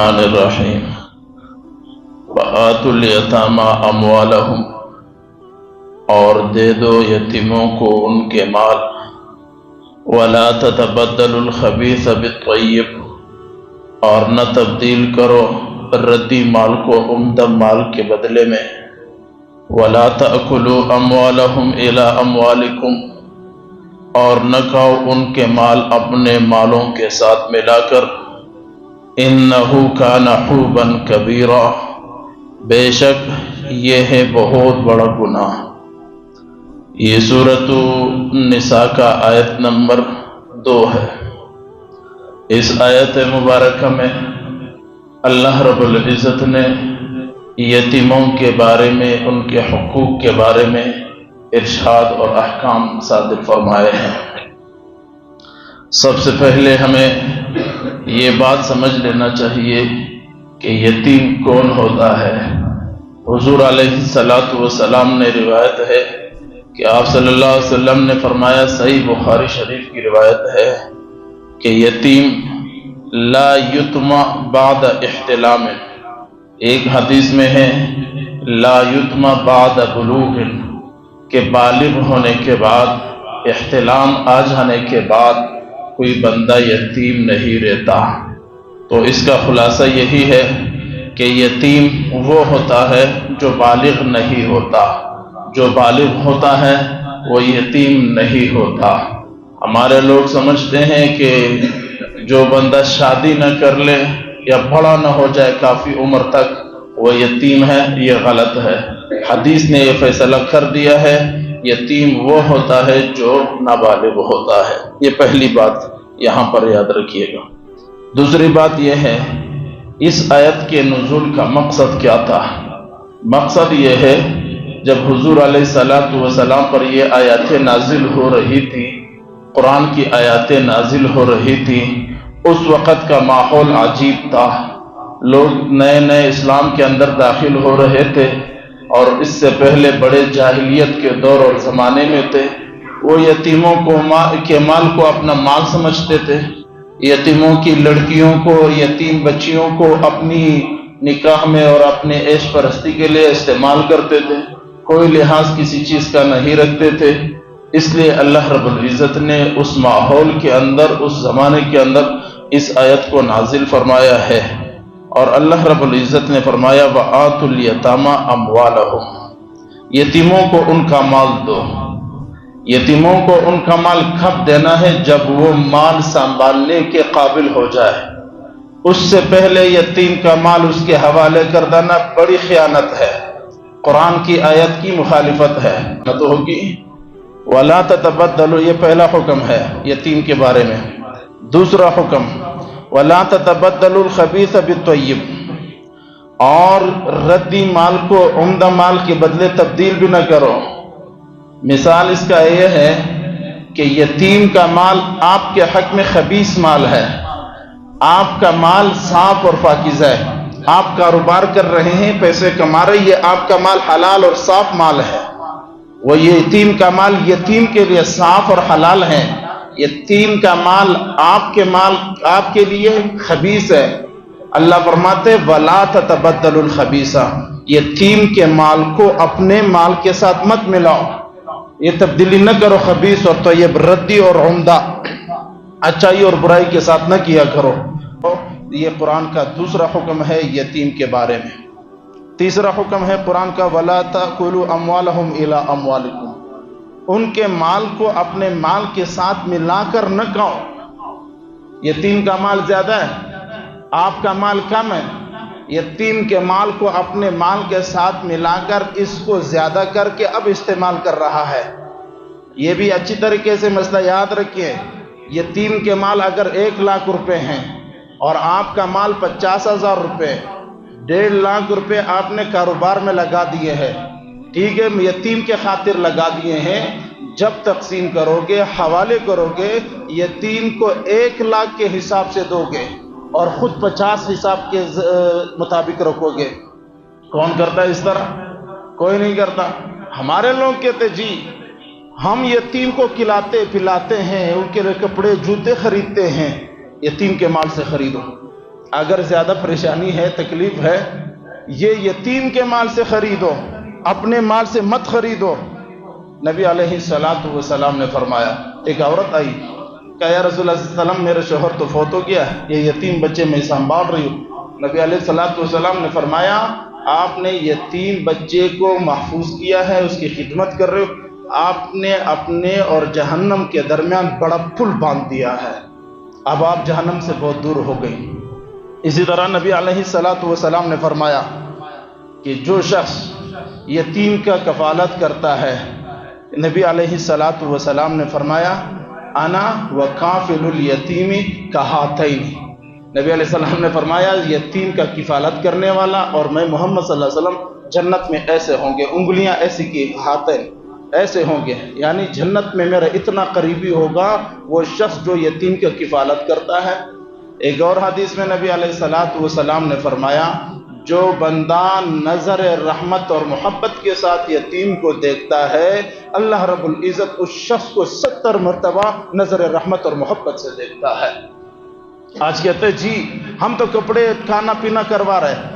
الرحیم وآتوا الیتامی اموالہم، اور دے دو یتیموں کو ان کے مال، ولا تتبدلوا الخبیث بالطیب، اور نہ تبدیل کرو ردی مال کو عمدہ مال کے بدلے میں، ولا تأکلوا اموالہم الی اموالکم، اور نہ کھاؤ ان کے مال اپنے مالوں کے ساتھ ملا کر، انہ کان حوبا کبیرا، بے شک یہ ہے بہت بڑا گناہ۔ یہ سورۃ النساء کا آیت نمبر 2 ہے۔ اس آیت مبارکہ میں اللہ رب العزت نے یتیموں کے بارے میں، ان کے حقوق کے بارے میں ارشاد اور احکام صادر فرمائے ہیں۔ سب سے پہلے ہمیں یہ بات سمجھ لینا چاہیے کہ یتیم کون ہوتا ہے۔ حضور علیہ السلام نے روایت ہے کہ آپ صلی اللہ علیہ وسلم نے فرمایا، صحیح بخاری شریف کی روایت ہے کہ یتیم لا یتما بعد احتلام، ایک حدیث میں ہے لا یتما بعد بلوغ، کہ بالغ ہونے کے بعد، احتلام آ جانے کے بعد کوئی بندہ یتیم نہیں رہتا۔ تو اس کا خلاصہ یہی ہے کہ یتیم وہ ہوتا ہے جو بالغ نہیں ہوتا، جو بالغ ہوتا ہے وہ یتیم نہیں ہوتا۔ ہمارے لوگ سمجھتے ہیں کہ جو بندہ شادی نہ کر لے یا بڑا نہ ہو جائے کافی عمر تک وہ یتیم ہے، یہ غلط ہے۔ حدیث نے یہ فیصلہ کر دیا ہے، یتیم وہ ہوتا ہے جو نابالغ ہوتا ہے۔ یہ پہلی بات یہاں پر یاد رکھیے گا۔ دوسری بات یہ ہے، اس آیت کے نزول کا مقصد کیا تھا؟ مقصد یہ ہے، جب حضور علیہ السلام پر یہ آیاتیں نازل ہو رہی تھی، قرآن کی آیاتیں نازل ہو رہی تھی، اس وقت کا ماحول عجیب تھا۔ لوگ نئے نئے اسلام کے اندر داخل ہو رہے تھے، اور اس سے پہلے بڑے جاہلیت کے دور اور زمانے میں تھے۔ وہ یتیموں کے مال کو اپنا مال سمجھتے تھے، یتیموں کی لڑکیوں کو، یتیم بچیوں کو اپنی نکاح میں اور اپنے عیش پرستی کے لیے استعمال کرتے تھے، کوئی لحاظ کسی چیز کا نہیں رکھتے تھے۔ اس لیے اللہ رب العزت نے اس ماحول کے اندر، اس زمانے کے اندر اس آیت کو نازل فرمایا ہے، اور اللہ رب العزت نے فرمایا وَآتُوا الْيَتَامَى أَمْوَالَهُمْ، یتیموں کو ان کا مال دو۔ یتیموں کو ان کا مال کب دینا ہے؟ جب وہ مال سنبھالنے کے قابل ہو جائے۔ اس سے پہلے یتیم کا مال اس کے حوالے کر دینا بڑی خیانت ہے، قرآن کی آیت کی مخالفت ہے، نہ تو ہوگی۔ وَلَا تَتَبَدَّلُوا، یہ پہلا حکم ہے یتیم کے بارے میں۔ دوسرا حکم وَلَا تَتَبَدَّلُوا الْخَبِيثَ بِالطَّيِّبِ، اور ردی مال کو عمدہ مال کے بدلے تبدیل بھی نہ کرو۔ مثال اس کا یہ ہے کہ یتیم کا مال آپ کے حق میں خبیث مال ہے، آپ کا مال صاف اور پاکیزہ ہے، آپ کاروبار کر رہے ہیں، پیسے کما رہے ہیں، یہ آپ کا مال حلال اور صاف مال ہے۔ وہ یتیم کا مال یتیم کے لیے صاف اور حلال ہے، یتیم کا مال آپ کے لیے خبیث ہے۔ اللہ فرماتے وَلَا تَتَبَدَّلُوا الْخَبِيثَ، یتیم کے مال کو اپنے مال کے ساتھ مت ملاؤ، یہ تبدیلی نہ کرو، خبیث اور طیب، ردی اور عمدہ، اچائی اور برائی کے ساتھ نہ کیا کرو۔ یہ قرآن کا دوسرا حکم ہے یتیم کے بارے میں۔ تیسرا حکم ہے قرآن کا وَلَا تَأْكُلُوا أَمْوَالَهُمْ إِلَىٰ أَمْوَالِكُمْ، ان کے مال کو اپنے مال کے ساتھ ملا کر نہ کھاؤ۔ یتیم کا مال زیادہ ہے، آپ کا مال کم ہے، یتیم کے مال کو اپنے مال کے ساتھ ملا کر اس کو زیادہ کر کے اب استعمال کر رہا ہے۔ یہ بھی اچھی طریقے سے مسئلہ یاد رکھیے، یتیم کے مال اگر 1 لاکھ روپے ہیں اور آپ کا مال 50,000 روپے، 1.5 لاکھ روپے آپ نے کاروبار میں لگا دیے ہیں، ٹھیک ہے، یتیم کے خاطر لگا دیے ہیں، جب تقسیم کرو گے، حوالے کرو گے، یتیم کو 1 لاکھ کے حساب سے دو گے اور خود 50 حساب کے مطابق رکھو گے۔ کون کرتا ہے اس طرح؟ کوئی نہیں کرتا۔ ہمارے لوگ کہتے جی ہم یتیم کو کھلاتے پلاتے ہیں، ان کے لیے کپڑے جوتے خریدتے ہیں، یتیم کے مال سے خریدو۔ اگر زیادہ پریشانی ہے، تکلیف ہے، یہ یتیم کے مال سے خریدو، اپنے مال سے مت خریدو۔ نبی علیہ السلام نے فرمایا، ایک عورت آئی، کہا یا رسول اللہ صلی اللہ علیہ وسلم میرے شوہر تو فوت ہو گیا، یہ یتیم بچے میں سنبھال رہی ہوں۔ نبی علیہ السلام نے فرمایا، آپ نے یتیم بچے کو محفوظ کیا ہے، اس کی خدمت کر رہے ہو، آپ نے اپنے اور جہنم کے درمیان بڑا پل باندھ دیا ہے، اب آپ جہنم سے بہت دور ہو گئی۔ اسی طرح نبی علیہ السلام نے فرمایا کہ جو شخص یتیم کا کفالت کرتا ہے، نبی علیہ السلام نے فرمایا انا وکافل الیتیم کہاتین، نبی علیہ السلام نے فرمایا یتیم کا کفالت کرنے والا اور میں محمد صلی اللہ علیہ وسلم جنت میں ایسے ہوں گے، انگلیاں ایسی کی ہاتھیں ایسے ہوں گے، یعنی جنت میں میرا اتنا قریبی ہوگا وہ شخص جو یتیم کا کفالت کرتا ہے۔ ایک اور حدیث میں نبی علیہ السلام نے فرمایا جو بندہ نظر رحمت اور محبت کے ساتھ یتیم کو دیکھتا ہے، اللہ رب العزت اس شخص کو 70 مرتبہ نظر رحمت اور محبت سے دیکھتا ہے۔ آج کہتے ہیں جی ہم تو کپڑے کھانا پینا کروا رہے ہیں،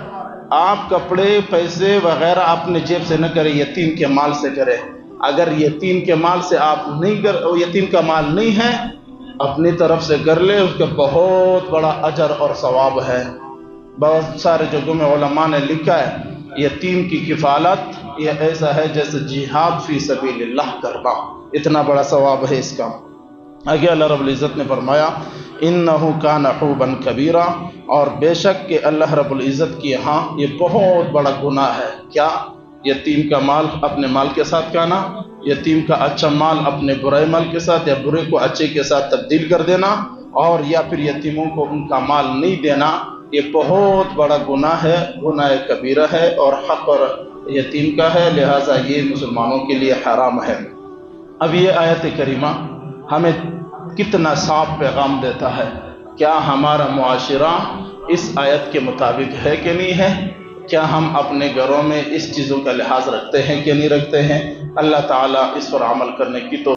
آپ کپڑے پیسے وغیرہ اپنے جیب سے نہ کریں، یتیم کے مال سے کریں۔ اگر یتیم کے مال سے آپ یتیم کا مال نہیں ہے، اپنی طرف سے کر لے، اس کا بہت بڑا اجر اور ثواب ہے۔ بہت سارے جگہوں میں علماء نے لکھا ہے یتیم کی کفالت یہ ایسا ہے جیسے جہاد فی سبیل اللہ کرنا، اتنا بڑا ثواب ہے اس کا۔ آگے اللہ رب العزت نے فرمایا انہ کان حوبا کبیرا، اور بے شک کہ اللہ رب العزت کی یہاں یہ بہت بڑا گناہ ہے۔ کیا؟ یتیم کا مال اپنے مال کے ساتھ کھانا، یتیم کا اچھا مال اپنے برے مال کے ساتھ یا برے کو اچھے کے ساتھ تبدیل کر دینا، اور یا پھر یتیموں کو ان کا مال نہیں دینا، یہ بہت بڑا گناہ ہے، گناہ کبیرہ ہے اور حق اور یتیم کا ہے، لہٰذا یہ مسلمانوں کے لیے حرام ہے۔ اب یہ آیت کریمہ ہمیں کتنا صاف پیغام دیتا ہے، کیا ہمارا معاشرہ اس آیت کے مطابق ہے کہ نہیں ہے؟ کیا ہم اپنے گھروں میں اس چیزوں کا لحاظ رکھتے ہیں کہ نہیں رکھتے ہیں؟ اللہ تعالیٰ اس پر عمل کرنے کی توفیق